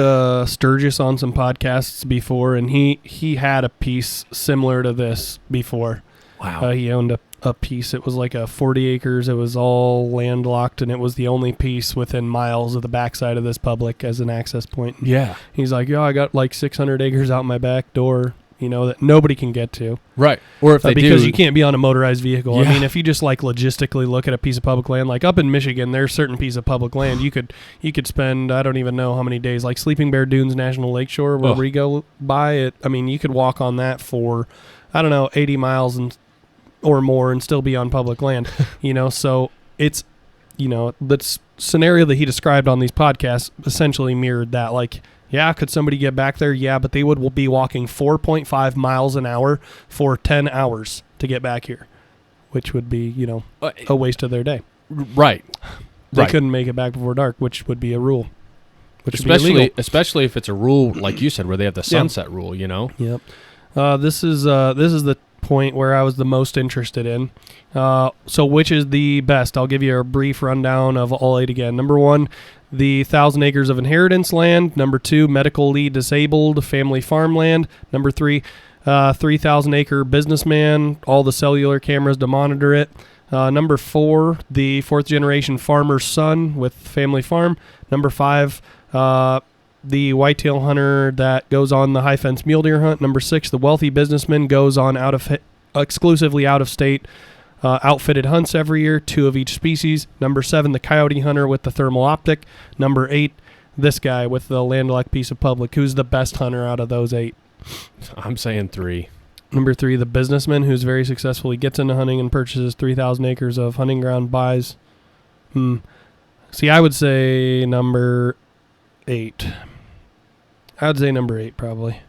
Sturgis on some podcasts before, and he had a piece similar to this before. Wow. He owned a piece. It was like a 40 acres. It was all landlocked, and it was the only piece within miles of the backside of this public as an access point. Yeah. He's like, I got like 600 acres out my back door. That nobody can get to. Right. Or if they because do. you can't be on a motorized vehicle. Yeah. I mean, if you just logistically look at a piece of public land, like up in Michigan, there's certain piece of public land you could spend, I don't even know how many days, like Sleeping Bear Dunes National Lakeshore where we go by it. I mean, you could walk on that for, I don't know, 80 miles and or more and still be on public land. So it's, the scenario that he described on these podcasts essentially mirrored that. Like, yeah, could somebody get back there? Yeah, but they would be walking 4.5 miles an hour for 10 hours to get back here, which would be, a waste of their day. Right. They couldn't make it back before dark, which would be a rule. Especially if it's a rule, like you said, where they have the sunset rule, Yep. This is the point where I was the most interested in. So which is the best? I'll give you a brief rundown of all 8 again. Number 1, the 1,000 acres of inheritance land. Number 2, medically disabled family farmland. Number 3, 3,000 acre businessman, all the cellular cameras to monitor it. Number 4, the 4th generation farmer's son with family farm. Number 5, the whitetail hunter that goes on the high fence mule deer hunt. Number 6, the wealthy businessman goes on exclusively out of state outfitted hunts every year, 2 of each species. Number 7, the coyote hunter with the thermal optic. Number 8, this guy with the landlocked piece of public. Who's the best hunter out of those 8? I'm saying 3. Number 3, the businessman who's very successful. He gets into hunting and purchases 3,000 acres of hunting ground, buys. See, I would say number 8. I would say number 8 probably.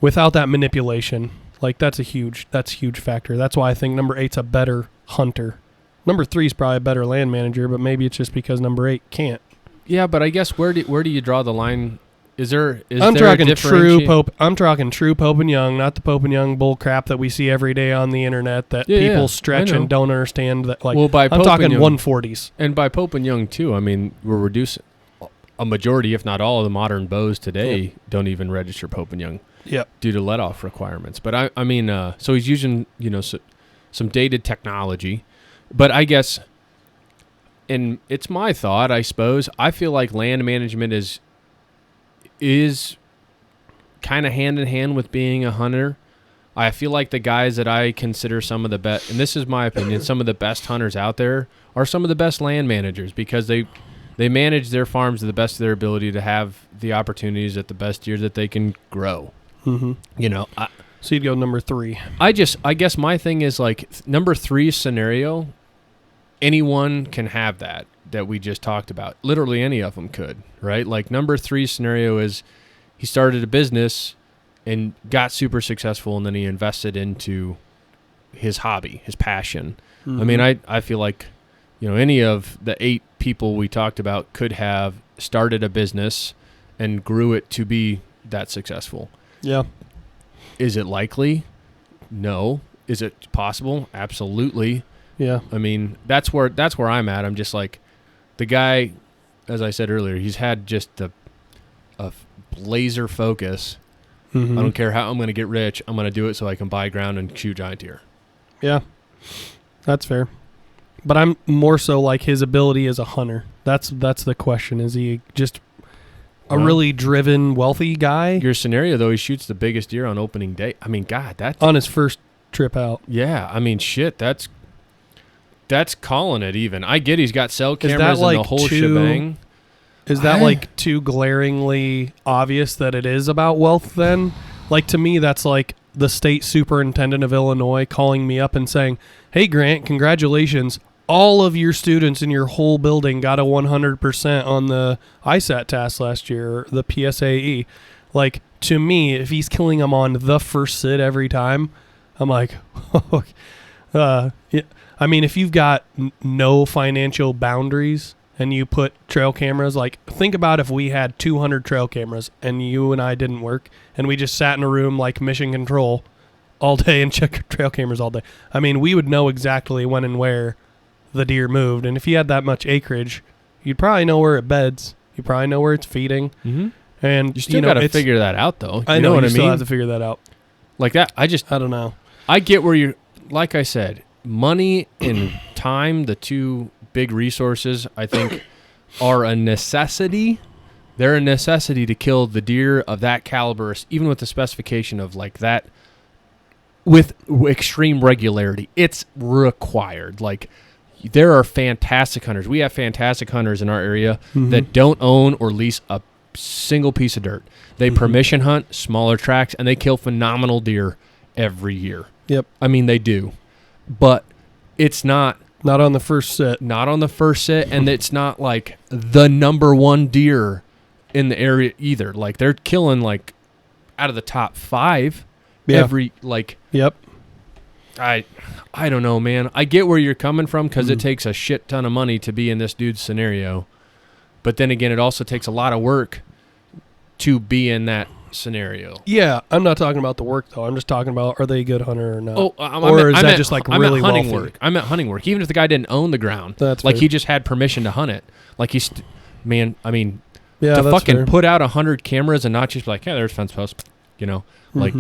Without that manipulation. Like, that's a huge factor. That's why I think number 8's a better hunter. Number 3's probably a better land manager, but maybe it's just because number 8 can't. Yeah, but I guess where do you draw the line? I'm talking true Pope and Young, not the Pope and Young bull crap that we see every day on the internet that people stretch and don't understand. That, like, by I'm talking 140s. And by Pope and Young too, I mean, we're reducing a majority, if not all, of the modern bows today don't even register Pope and Young. Yep. Due to let-off requirements. But I mean, so he's using, some dated technology. But I guess, and it's my thought, I suppose, I feel like land management is kind of hand in hand with being a hunter. I feel like the guys that I consider some of the best, and this is my opinion, some of the best hunters out there are some of the best land managers because they manage their farms to the best of their ability to have the opportunities at the best year that they can grow. Mm-hmm. So you'd go number 3. I guess my thing is like number 3 scenario, anyone can have that we just talked about. Literally any of them could, right? Like number 3 scenario is he started a business and got super successful and then he invested into his hobby, his passion. Mm-hmm. I mean, I feel like, any of the 8 people we talked about could have started a business and grew it to be that successful. Yeah. Is it likely? No. Is it possible? Absolutely. Yeah. I mean, that's where I'm at. I'm just like, the guy, as I said earlier, he's had just a laser focus. Mm-hmm. I don't care how I'm going to get rich. I'm going to do it so I can buy ground and shoot giant deer. Yeah. That's fair. But I'm more so like his ability as a hunter. That's the question. Is he just a really driven, wealthy guy? Your scenario, though, he shoots the biggest deer on opening day. I mean, God, that's... On his first trip out. Yeah, I mean, shit, that's calling it even. I get he's got cell cameras and the whole shebang. Is that like too glaringly obvious that it is about wealth then? Like, to me, that's like the state superintendent of Illinois calling me up and saying, "Hey, Grant, congratulations. All of your students in your whole building got a 100% on the ISAT test last year, the PSAE." Like, to me, if he's killing them on the first sit every time, I'm like, yeah. I mean, if you've got no financial boundaries and you put trail cameras, like, think about if we had 200 trail cameras and you and I didn't work and we just sat in a room like mission control all day and checked trail cameras all day. I mean, we would know exactly when and where the deer moved. And if you had that much acreage, you'd probably know where it beds. You probably know where it's feeding. Mm-hmm. And you still got to figure that out, though. I know what I mean? Still have to figure that out. Like that, I don't know. I get where you're, like I said, money and time, the two big resources, I think, are a necessity. They're a necessity to kill the deer of that caliber, even with the specification of like that, with extreme regularity. It's required. Like, there are fantastic hunters. We have fantastic hunters in our area that don't own or lease a single piece of dirt. They permission hunt smaller tracts, and they kill phenomenal deer every year. Yep. I mean, they do. but it's not on the first sit. Not on the first sit, and it's not like the number one deer in the area either. Like they're killing like out of the top 5 every like. Yep. I don't know, man. I get where you're coming from because it takes a shit ton of money to be in this dude's scenario. But then again, it also takes a lot of work to be in that scenario. Yeah, I'm not talking about the work, though. I'm just talking about, are they a good hunter or not? Is that just like really hunting wealthy? work? I meant hunting work. Even if the guy didn't own the ground. That's like fair. he just had permission to hunt it. Like to that's fucking fair. put out 100 cameras and not just be like, yeah, there's fence posts. You know, like,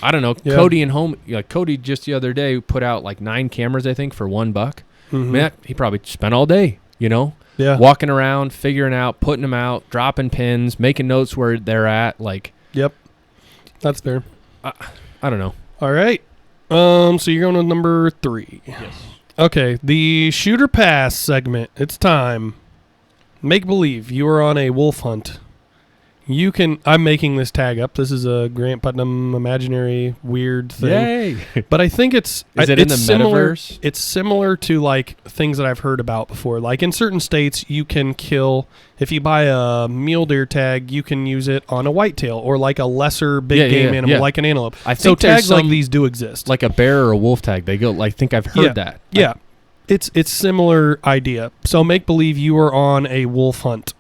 I don't know. Yeah. Cody just the other day put out like 9 cameras, I think, for $1. Man, he probably spent all day, you know? Yeah. Walking around, figuring out, putting them out, dropping pins, making notes where they're at. Like, yep, that's fair. I don't know. All right. So you're going to number 3. Yes. Okay, the shooter pass segment. It's time. Make believe you are on a wolf hunt. I'm making this tag up. This is a Grant Putnam imaginary weird thing. Yay! But I think it's in the similar. metaverse? It's similar to like things that I've heard about before. Like in certain states, you can kill, if you buy a mule deer tag, you can use it on a whitetail or like a lesser big game animal, like an antelope. I think so tags there's like these do exist. like a bear or a wolf tag. They go. I think I've heard that. Yeah, it's similar idea. So make believe you are on a wolf hunt.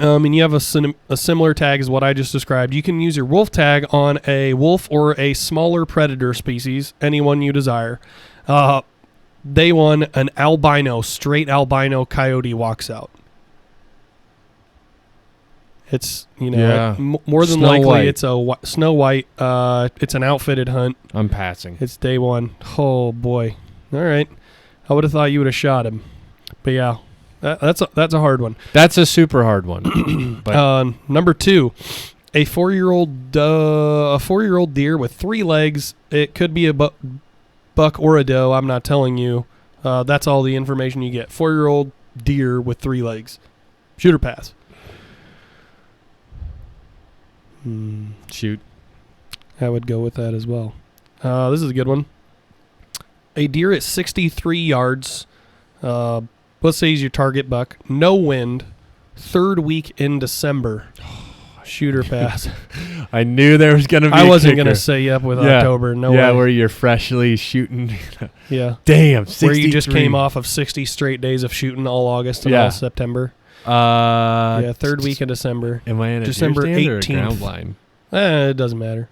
And you have a similar tag as what I just described. You can use your wolf tag on a wolf or a smaller predator species, any one you desire. Day 1, an straight albino coyote walks out. It's, more than likely white. it's a snow white. It's an outfitted hunt. I'm passing. It's day 1. Oh, boy. All right. I would have thought you would have shot him. But, yeah. That's a hard one. That's a super hard one. But number 2, a 4-year-old deer with 3 legs. It could be a buck or a doe. I'm not telling you. That's all the information you get. 4-year-old deer with 3 legs. Shooter pass. Shoot. I would go with that as well. This is a good one. A deer at 63 yards. Let's say he's your target buck. No wind. 3rd week in December. Shooter pass. I knew there was going to be I wasn't going to say yep with October. No way. Yeah, where you're freshly shooting. Yeah. Damn, 63. Where you just came off of 60 straight days of shooting all August and all September. 3rd week in December. Am I in a December deer stand 18th. or a ground blind? It doesn't matter.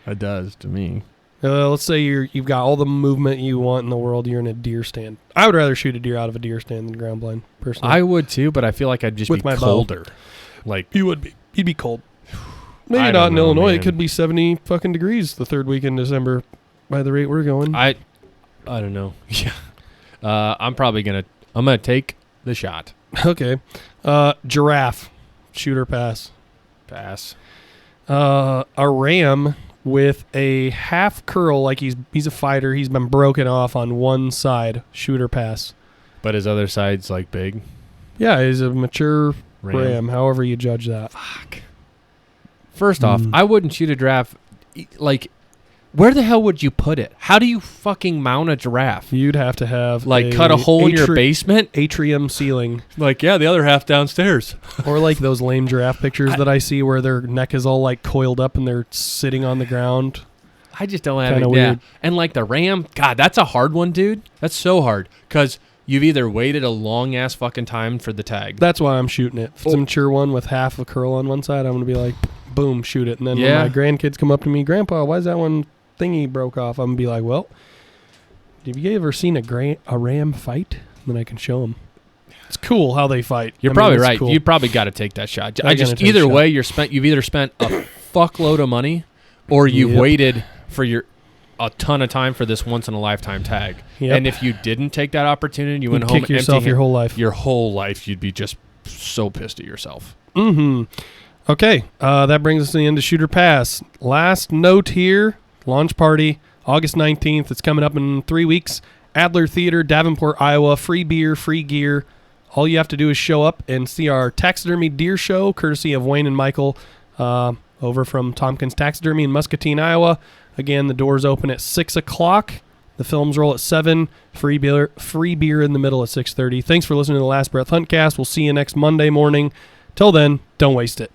It does to me. Let's say you've got all the movement you want in the world. You're in a deer stand. I would rather shoot a deer out of a deer stand than ground blind, personally. I would too, but I feel like I'd just With be my colder. Like you would be. You'd be cold. Maybe I not don't in know, Illinois. man. It could be 70 fucking degrees the 3rd week in December. By the rate we're going. I don't know. Yeah. I'm gonna take the shot. Okay. Giraffe. Shooter pass. Pass. A ram with a half curl, like he's a fighter. He's been broken off on one side. Shooter pass. But his other side's like big. Yeah, he's a mature ram. However you judge that. Fuck. First off, I wouldn't shoot a giraffe. Like, where the hell would you put it? How do you fucking mount a giraffe? You'd have to have cut a hole in your basement? Atrium ceiling. Like, yeah, the other half downstairs. Or like those lame giraffe pictures that I see where their neck is all like coiled up and they're sitting on the ground. I just don't have it. Kinda Yeah. weird. And like the ram, God, that's a hard one, dude. That's so hard. Because you've either waited a long-ass fucking time for the tag. That's why I'm shooting it. If it's a mature one with half a curl on one side, I'm going to be like, boom, shoot it. And then when my grandkids come up to me, Grandpa, why is that one thingy broke off? I'm going to be like, well, have you ever seen a ram fight? And then I can show them. It's cool how they fight. You're probably right. Cool. You probably got to take that shot. Either way, you've either spent a fuckload of money or you've waited for a ton of time for this once in a lifetime tag. Yep. And if you didn't take that opportunity, you went home kick yourself your whole life. Your whole life, you'd be just so pissed at yourself. Mm-hmm. Okay, that brings us to the end of Shooter Pass. Last note here, launch party, August 19th. It's coming up in 3 weeks. Adler Theater, Davenport, Iowa. Free beer, free gear. All you have to do is show up and see our taxidermy deer show, courtesy of Wayne and Michael, over from Tompkins Taxidermy in Muscatine, Iowa. Again, the doors open at 6 o'clock. The films roll at 7. Free beer in the middle at 6:30. Thanks for listening to the Last Breath Huntcast. We'll see you next Monday morning. Till then, don't waste it.